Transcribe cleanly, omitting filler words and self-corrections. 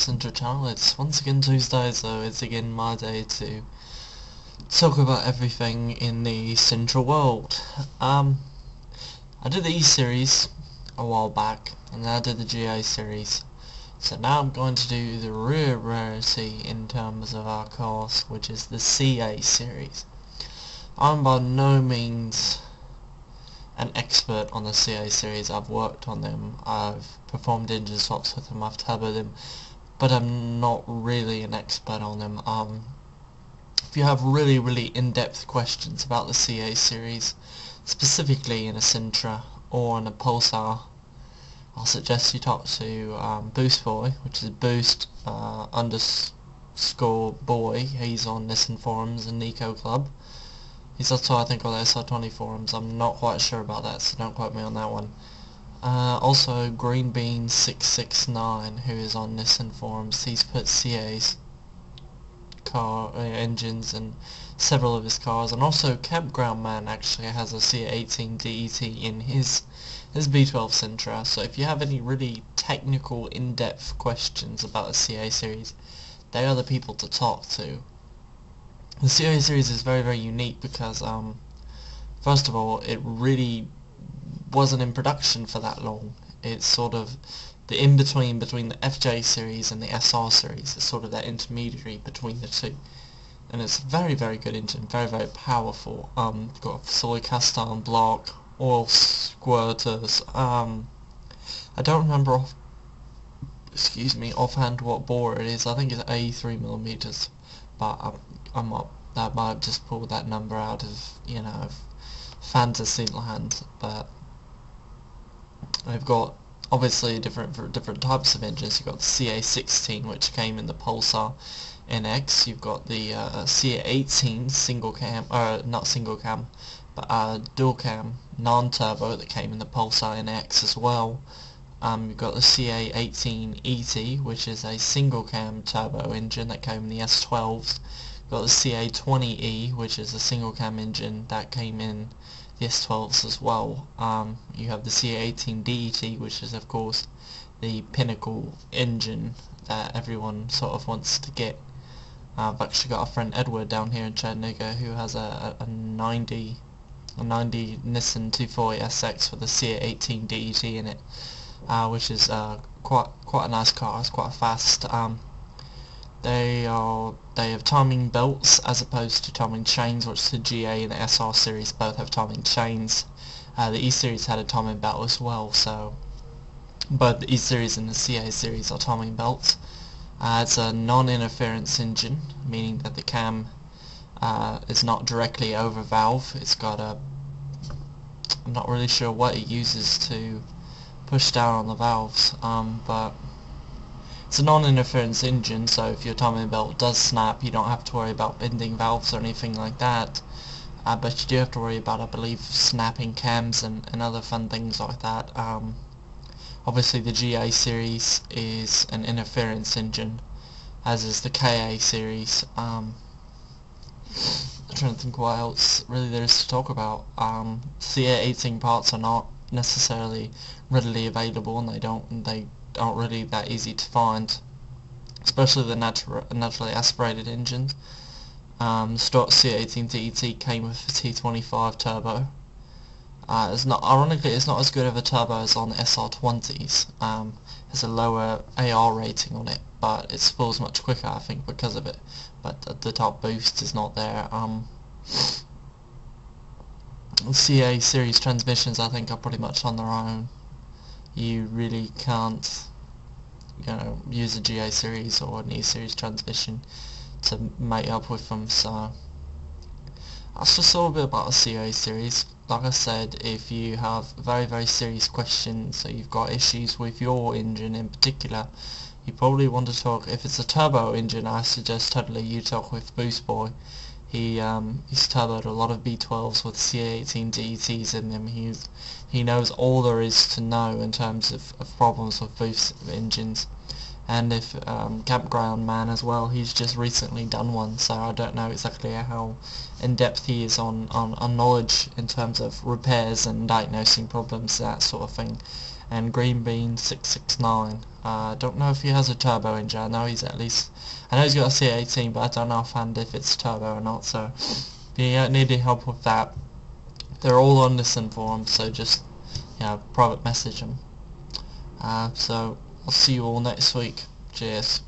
Sentras channel. It's once again Tuesday, so it's again my day to talk about everything in the Central world. I did the E series a while back, and then I did the GA series. So now I'm going to do the real rarity in terms of our course, which is the CA series. I'm by no means an expert on the CA series. I've worked on them, I've performed engine swaps with them, I've turboed them, but I'm not really an expert on them. If you have really in-depth questions about the CA series, specifically in a Sentra or in a Pulsar, I'll suggest you talk to Boost Boy, which is Boost underscore Boy. He's on Nissan forums and Nico Club. He's also, I think, on the SR20 forums. I'm not quite sure about that, so don't quote me on that one. Also, GreenBean669, who is on Nissan forums. He's put CA's car engines in several of his cars, and also Campground Man actually has a CA18 DET in his B12 Sentras. So if you have any really technical, in-depth questions about the CA series, they are the people to talk to. The CA series is very unique because, first of all, it really wasn't in production for that long. It's sort of the in-between between the FJ series and the SR series. It's sort of that intermediary between the two. And it's a very good engine, very powerful. Got a solid cast iron block, oil squirters. I don't remember offhand what bore it is. I think it's 83mm, but I might have just pulled that number out of, fantasy land. But I've got obviously different types of engines. You've got the CA16, which came in the Pulsar NX. You've got the CA18 single cam, not single cam, but dual cam non-turbo that came in the Pulsar NX as well. You've got the CA18 ET, which is a single cam turbo engine that came in the S12s. You've got the CA20E, which is a single cam engine that came in the S12s as well. You have the CA18 DET, which is of course the pinnacle engine that everyone sort of wants to get. I've actually got a friend Edward down here in Chattanooga who has a 90 Nissan 240 SX with the CA18 DET in it, which is quite a nice car. It's quite fast. They have timing belts as opposed to timing chains, which the GA and the SR series both have timing chains. The E series had a timing belt as well, so both the E series and the CA series are timing belts. It's a non-interference engine, meaning that the cam is not directly over valve. It's got I'm not really sure what it uses to push down on the valves, but it's a non-interference engine, so if your timing belt does snap, you don't have to worry about bending valves or anything like that. But you do have to worry about, I believe, snapping cams and other fun things like that. Obviously the GA series is an interference engine, as is the KA series. I'm trying to think what else really there is to talk about. CA18 parts are not necessarily readily available, and they aren't really that easy to find, especially the naturally aspirated engines. Stock CA18 DET came with a T25 turbo. Ironically, it's not as good of a turbo as on the SR20s. It's a lower AR rating on it, but it spools much quicker, I think, because of it. But the top boost is not there. CA series transmissions, I think, are pretty much on their own. You really can't, use a GA series or an E series transmission to mate up with them. So that's just a little bit about the CA series. Like I said, if you have very serious questions, or you've got issues with your engine in particular, you probably want to talk. If it's a turbo engine, I suggest totally you talk with Boost Boy. He's turboed a lot of B12s with CA18 DETs in them. He knows all there is to know in terms of problems with boost engines. And if Campground Man as well, he's just recently done one, so I don't know exactly how in-depth he is on knowledge in terms of repairs and diagnosing problems, that sort of thing. and Greenbean669. I don't know if he has a turbo engine. I know he's got a C18, but I don't know offhand if it's turbo or not. So if you need any help with that, they're all on this forum. So just private message them. So I'll see you all next week. Cheers.